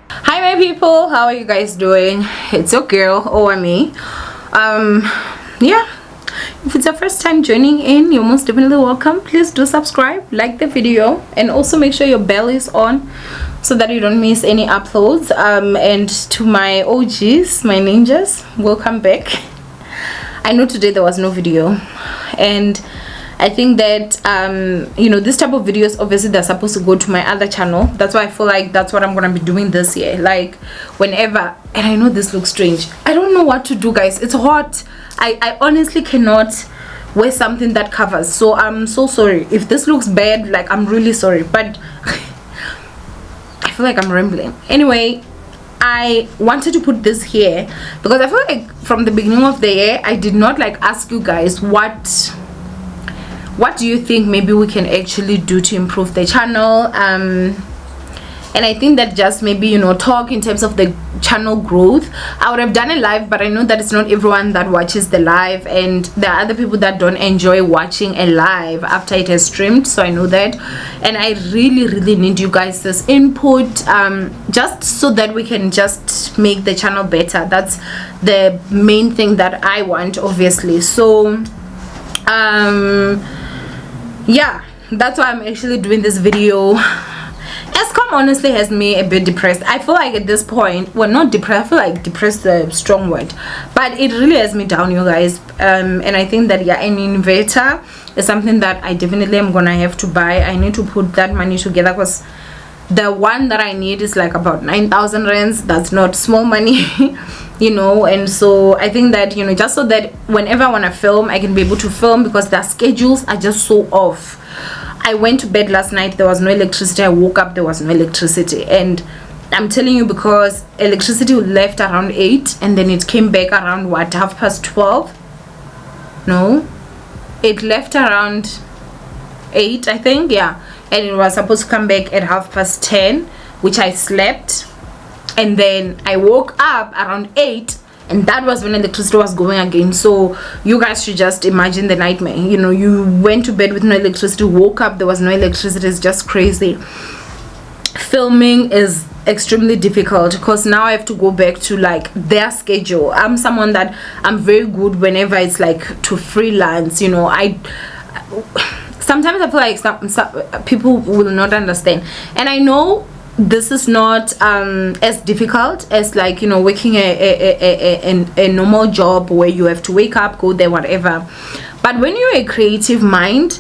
Hi my people, how are you guys doing? It's your girl Owamie. Yeah, if it's your first time joining in, you're most definitely welcome. Please do subscribe, like the video, and also make sure your bell is on so that you don't miss any uploads. And to my OGs, my ninjas, welcome back. I know today there was no video, and I think that you know, this type of videos, obviously they're supposed to go to my other channel. That's why I feel like that's what I'm gonna be doing this year, like whenever. And I know this looks strange, I don't know what to do, guys. It's hot. I honestly cannot wear something that covers, so I'm so sorry if this looks bad. Like, I'm really sorry, but I feel like I'm rambling. Anyway, I wanted to put this here because I feel like from the beginning of the year I did not like ask you guys what do you think maybe we can actually do to improve the channel. And I think that just maybe, you know, talk in terms of the channel growth. I would have done a live, but I know that it's not everyone that watches the live, and there are other people that don't enjoy watching a live after it has streamed, so I know that. And I really need you guys' input, just so that we can just make the channel better. That's the main thing that I want, obviously. So yeah, that's why I'm actually doing this video. Escom honestly has me a bit depressed. I feel like at this point, well, not depressed, I feel like depressed is a strong word, but it really has me down, you guys. And I think that, yeah, an inverter is something that I definitely am gonna have to buy. I need to put that money together because the one that I need is like about 9,000 rands. That's not small money. You know. And so I think that, you know, just so that whenever I want to film, I can be able to film, because their schedules are just so off. I went to bed last night, there was no electricity. I woke up, there was no electricity. And I'm telling you, because electricity left around 8 and then it came back around what, 12:30? No, it left around 8, I think. Yeah, and it was supposed to come back at 10:30, which I slept. And then I woke up around 8, and that was when electricity was going again. So you guys should just imagine the nightmare. You know, you went to bed with no electricity, woke up, there was no electricity. It's just crazy. Filming is extremely difficult because now I have to go back to like their schedule. I'm someone that I'm very good whenever it's like to freelance, you know. Sometimes I feel like some people will not understand, and I know this is not as difficult as, like, you know, working a normal job where you have to wake up, go there, whatever. But when you're a creative mind,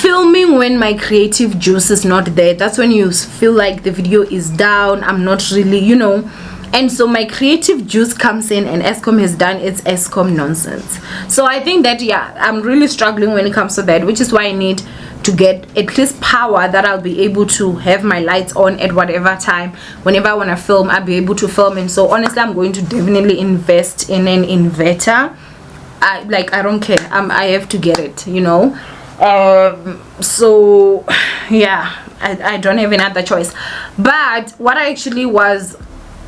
filming when my creative juice is not there, that's when you feel like the video is down. I'm not really, you know. And so my creative juice comes in, and Escom has done its Escom nonsense. So I think that, yeah, I'm really struggling when it comes to that, which is why I need to get at least power that I'll be able to have my lights on at whatever time. Whenever I want to film, I'll be able to film. And so honestly, I'm going to definitely invest in an inverter. I don't care, I have to get it, you know. So yeah, I don't have any other choice. But what I actually was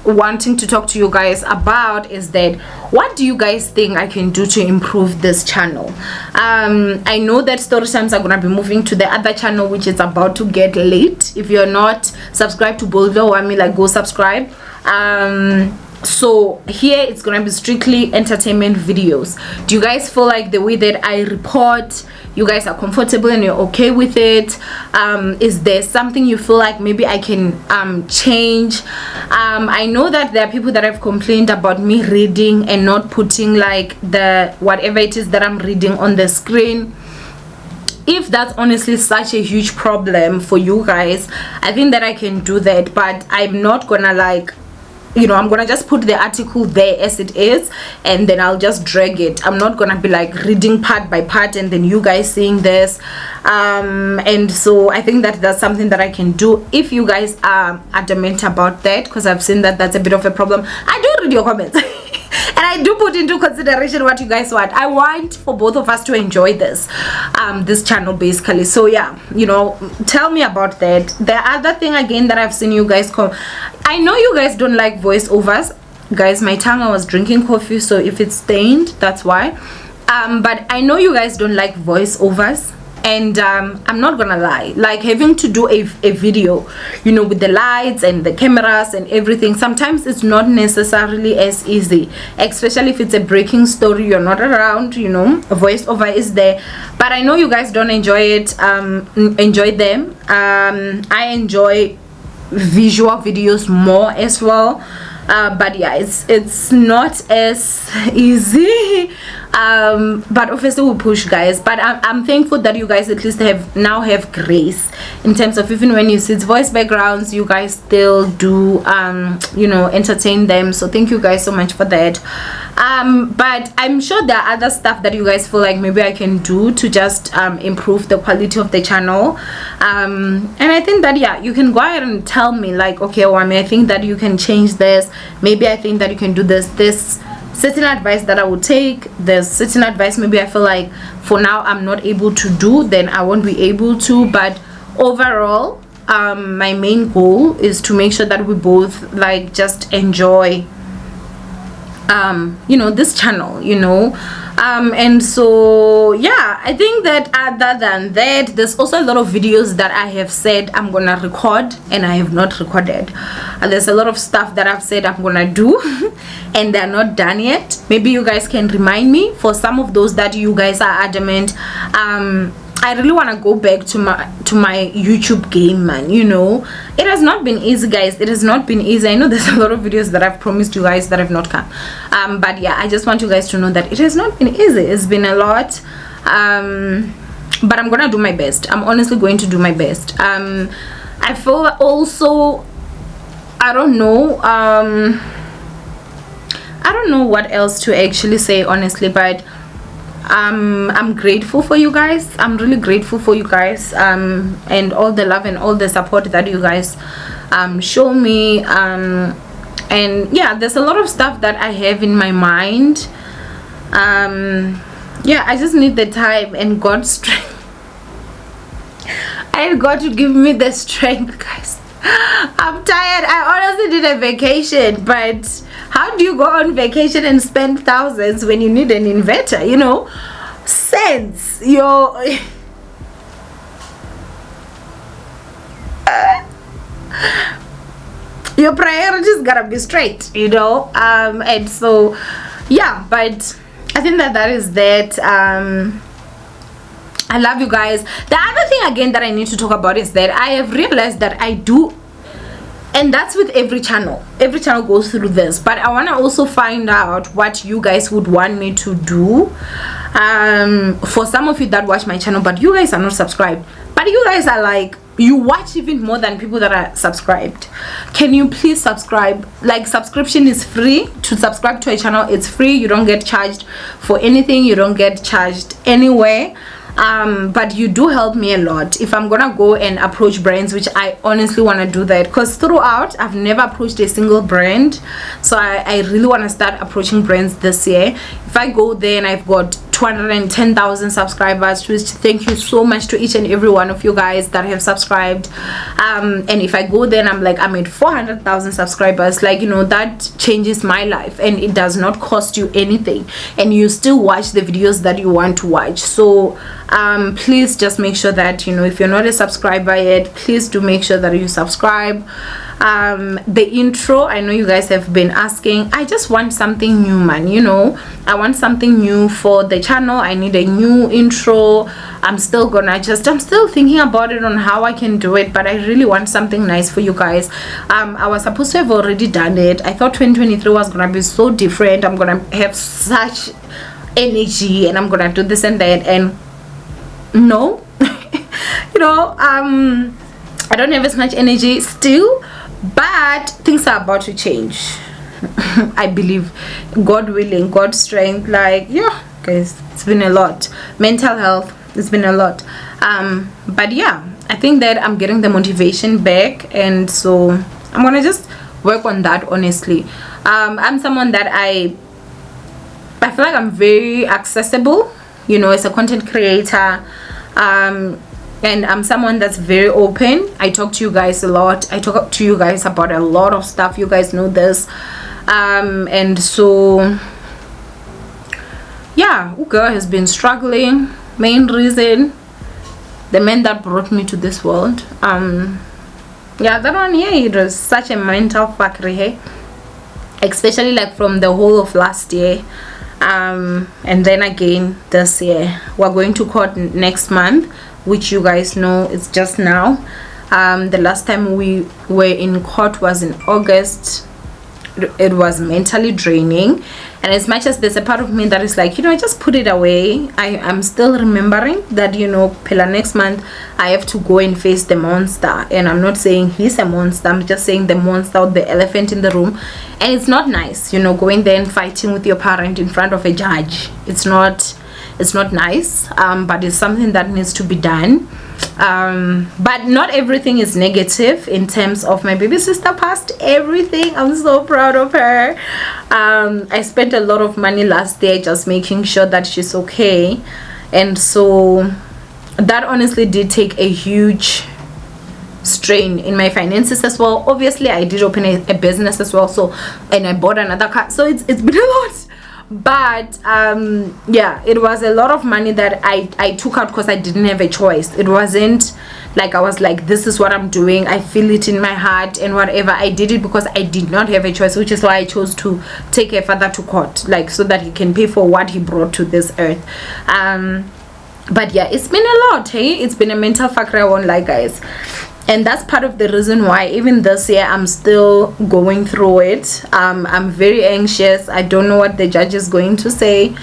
wanting to talk to you guys about is that, what do you guys think I can do to improve this channel? I know that story times are gonna be moving to the other channel, which is about to get late. If you're not subscribed to Boldo, I mean, like, go subscribe. So here it's gonna be strictly entertainment videos. Do you guys feel like the way that I report, you guys are comfortable and you're okay with it? Is there something you feel like maybe I can change? I know that there are people that have complained about me reading and not putting like the whatever it is that I'm reading on the screen. If that's honestly such a huge problem for you guys, I think that I can do that, but I'm not gonna, like, you know, I'm gonna just put the article there as it is, and then I'll just drag it. I'm not gonna be like reading part by part and then you guys seeing this. And so I think that that's something that I can do if you guys are adamant about that, because I've seen that that's a bit of a problem. I do read your comments and I do put into consideration what you guys want. I want for both of us to enjoy this channel basically. So yeah, you know, tell me about that. The other thing again that I've seen you guys I know you guys don't like voiceovers, guys. My tongue, I was drinking coffee, so if it's stained, that's why. But I know you guys don't like voiceovers. And I'm not gonna lie, like having to do a video, you know, with the lights and the cameras and everything, sometimes it's not necessarily as easy, especially if it's a breaking story, you're not around, you know, a voiceover is there. But I know you guys don't enjoy it. Enjoy them. I enjoy visual videos more as well. But yeah, it's not as easy. But obviously we'll push, guys. But I'm thankful that you guys at least have grace in terms of, even when you see voice backgrounds, you guys still do you know, entertain them. So thank you guys so much for that. But I'm sure there are other stuff that you guys feel like maybe I can do to just improve the quality of the channel. And I think that, yeah, you can go ahead and tell me, like, okay, Owamie, I think that you can change this, maybe I think that you can do this certain advice that I would take, there's certain advice maybe I feel like for now I'm not able to do, then I won't be able to. But overall, my main goal is to make sure that we both like just enjoy you know, this channel, you know. And so yeah, I think that other than that, there's also a lot of videos that I have said I'm gonna record and I have not recorded. There's a lot of stuff that I've said I'm gonna do and they're not done yet. Maybe you guys can remind me. For some of those that you guys are adamant, I really want to go back to my YouTube game, man. You know, it has not been easy, guys. It has not been easy. I know there's a lot of videos that I've promised you guys that have not come. But yeah, I just want you guys to know that it has not been easy. It's been a lot. But I'm gonna do my best. I'm honestly going to do my best. I feel also, I don't know what else to actually say, honestly, but I'm grateful for you guys. I'm really grateful for you guys, and all the love and all the support that you guys show me. And yeah, there's a lot of stuff that I have in my mind. Yeah, I just need the time and God's strength. I need God to give me the strength, guys. I'm tired. I honestly did a vacation, but how do you go on vacation and spend thousands when you need an inverter, you know? Sense your priorities gotta be straight, you know. And so yeah, but I think that is that. I love you guys. The other thing again that I need to talk about is that I have realized that I do, and that's with every channel goes through this, but I want to also find out what you guys would want me to do. For some of you that watch my channel but you guys are not subscribed, but you guys are like, you watch even more than people that are subscribed, can you please subscribe? Like, subscription is free. To subscribe to a channel, it's free. You don't get charged for anything, you don't get charged anywhere. But you do help me a lot if I'm gonna go and approach brands, which I honestly want to do that, because throughout I've never approached a single brand. So I really want to start approaching brands this year. If I go there and I've got 210,000 subscribers, which thank you so much to each and every one of you guys that have subscribed, and if I go there and I'm like, I'm at 400,000 subscribers, like, you know, that changes my life, and it does not cost you anything, and you still watch the videos that you want to watch. So please just make sure that, you know, if you're not a subscriber yet, please do make sure that you subscribe. The intro, I know you guys have been asking. I just want something new, man, you know. I want something new for the channel. I need a new intro. I'm still thinking about it on how I can do it, but I really want something nice for you guys. I was supposed to have already done it. I thought 2023 was gonna be so different. I'm gonna have such energy and I'm gonna do this and that, and no. You know, I don't have as much energy still, but things are about to change. I believe, God willing, God's strength. Like, yeah, guys, it's been a lot. Mental health, it's been a lot. But yeah, I think that I'm getting the motivation back, and so I'm gonna just work on that, honestly. I'm someone that I feel like I'm very accessible, you know, as a content creator. And I'm someone that's very open. I talk to you guys a lot. I talk to you guys about a lot of stuff. You guys know this. And so yeah, girl has been struggling. Main reason the man that brought me to this world. Yeah, that one here, it was such a mental fuckery, hey? Especially like from the whole of last year, and then again this year. We're going to court next month, which you guys know it's just now. The last time we were in court was in August. It was mentally draining, and as much as there's a part of me that is like, you know, I just put it away, I'm still remembering that, you know, Pilla, next month I have to go and face the monster. And I'm not saying he's a monster, I'm just saying the monster, the elephant in the room. And it's not nice, you know, going there and fighting with your parent in front of a judge. It's not nice, but it's something that needs to be done. But not everything is negative in terms of my baby sister passed everything. I'm so proud of her. I spent a lot of money last year just making sure that she's okay, and so that honestly did take a huge strain in my finances as well. Obviously I did open a business as well, so, and I bought another car, so it's been a lot. But yeah, it was a lot of money that I took out because I didn't have a choice. It wasn't like I was like, this is what I'm doing, I feel it in my heart and whatever. I did it because I did not have a choice, which is why I chose to take a father to court, like, so that he can pay for what he brought to this earth. But yeah, it's been a lot, hey? It's been a mental fucker, I won't lie, guys. And that's part of the reason why even this year I'm still going through it. I'm very anxious. I don't know what the judge is going to say.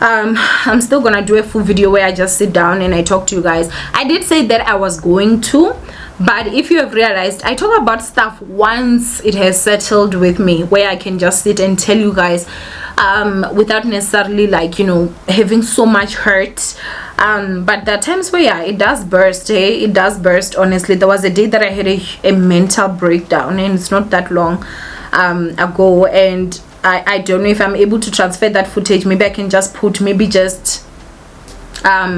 I'm still gonna do a full video where I just sit down and I talk to you guys. I did say that I was going to, but if you have realized, I talk about stuff once it has settled with me, where I can just sit and tell you guys without necessarily, like, you know, having so much hurt. But there are times where, yeah, it does burst, hey? It does burst, honestly. There was a day that I had a mental breakdown, and it's not that long ago, and I don't know if I'm able to transfer that footage. Maybe I can just put maybe just a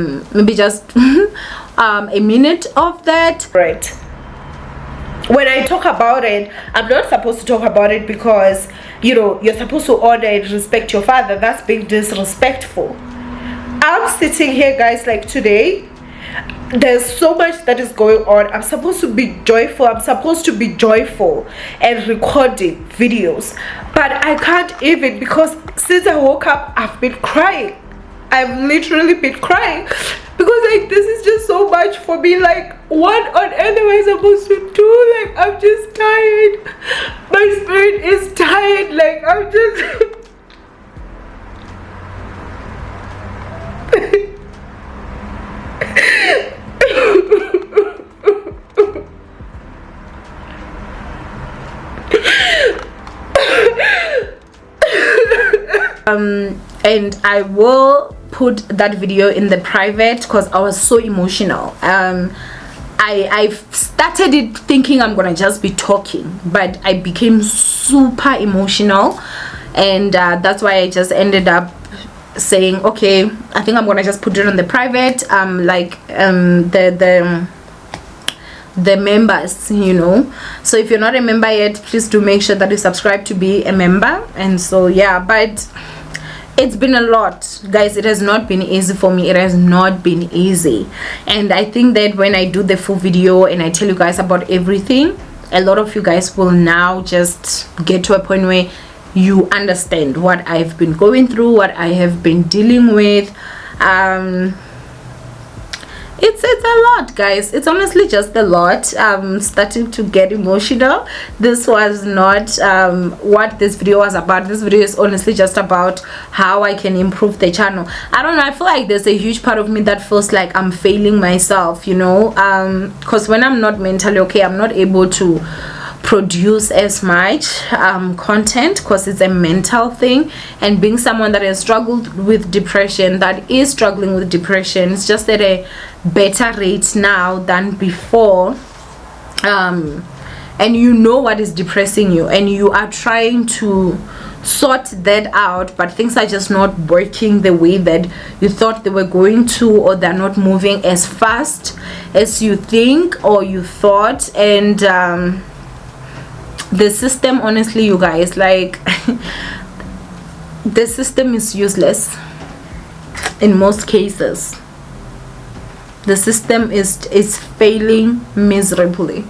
minute of that. Right. When I talk about it, I'm not supposed to talk about it because, you know, you're supposed to honor and respect your father. That's being disrespectful. I'm sitting here, guys, like today, there's so much that is going on. I'm supposed to be joyful. I'm supposed to be joyful and recording videos, but I can't even, because since I woke up I've been crying. I've literally been crying because, like, this is just so much for me. Like, what on earth am I supposed to do? Like, I'm just tired. My spirit is tired. Like, I'm just and I will put that video in the private because I was so emotional. I started it thinking I'm gonna just be talking, but I became super emotional, and that's why I just ended up saying, okay, I think I'm gonna just put it on the private, the members, you know. So if you're not a member yet, please do make sure that you subscribe to be a member. And so yeah, but it's been a lot, guys. It has not been easy for me. It has not been easy, and I think that when I do the full video and I tell you guys about everything, a lot of you guys will now just get to a point where you understand what I've been going through, what I have been dealing with. It's a lot, guys. It's honestly just a lot. I'm starting to get emotional. This was not what this video was about. This video is honestly just about how I can improve the channel. I don't know, I feel like there's a huge part of me that feels like I'm failing myself, you know, because when I'm not mentally okay, I'm not able to produce as much content because it's a mental thing. And being someone that has struggled with depression, that is struggling with depression, it's just at a better rate now than before, and you know what is depressing you and you are trying to sort that out, but things are just not working the way that you thought they were going to, or they're not moving as fast as you think or you thought. And the system, honestly, you guys, like the system is useless in most cases. the system is failing miserably.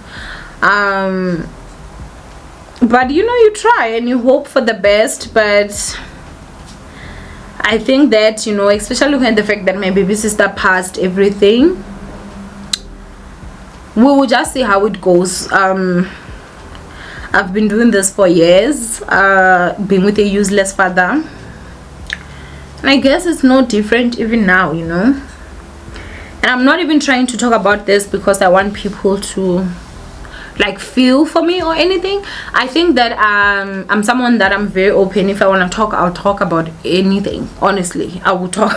But you know, you try and you hope for the best. But I think that, you know, especially when the fact that my baby sister passed everything, we will just see how it goes. I've been doing this for years, being with a useless father, and I guess it's no different even now, you know. And I'm not even trying to talk about this because I want people to like feel for me or anything. I think that I'm someone that I'm very open. If I want to talk, I'll talk about anything. Honestly, I will talk.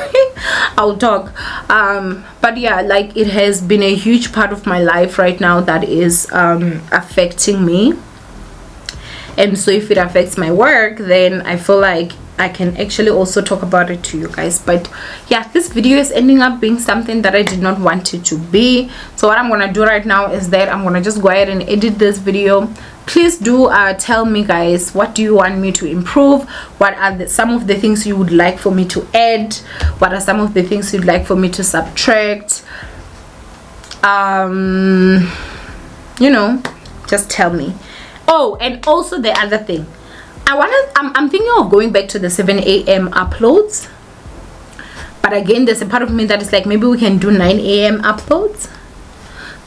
I will talk. But yeah, like, it has been a huge part of my life right now that is affecting me. And so if it affects my work, then I feel like I can actually also talk about it to you guys. But yeah, this video is ending up being something that I did not want it to be. So what I'm gonna do right now is that I'm gonna just go ahead and edit this video. Please do tell me, guys, what do you want me to improve? What are some of the things you would like for me to add? What are some of the things you'd like for me to subtract? You know, just tell me. Oh, and also the other thing, I'm thinking of going back to the 7 a.m. uploads. But again, there's a part of me that is like, maybe we can do 9 a.m. uploads.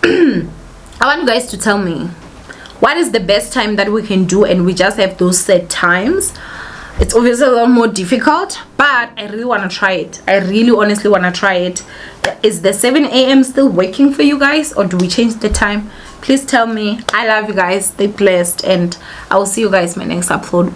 I want you guys to tell me, what is the best time that we can do, and we just have those set times. It's obviously a lot more difficult, but I really want to try it. I really honestly want to try it. Is the 7 a.m. still working for you guys, or do we change the time? Please tell me. I love you guys. Stay blessed, and I will see you guys in my next upload.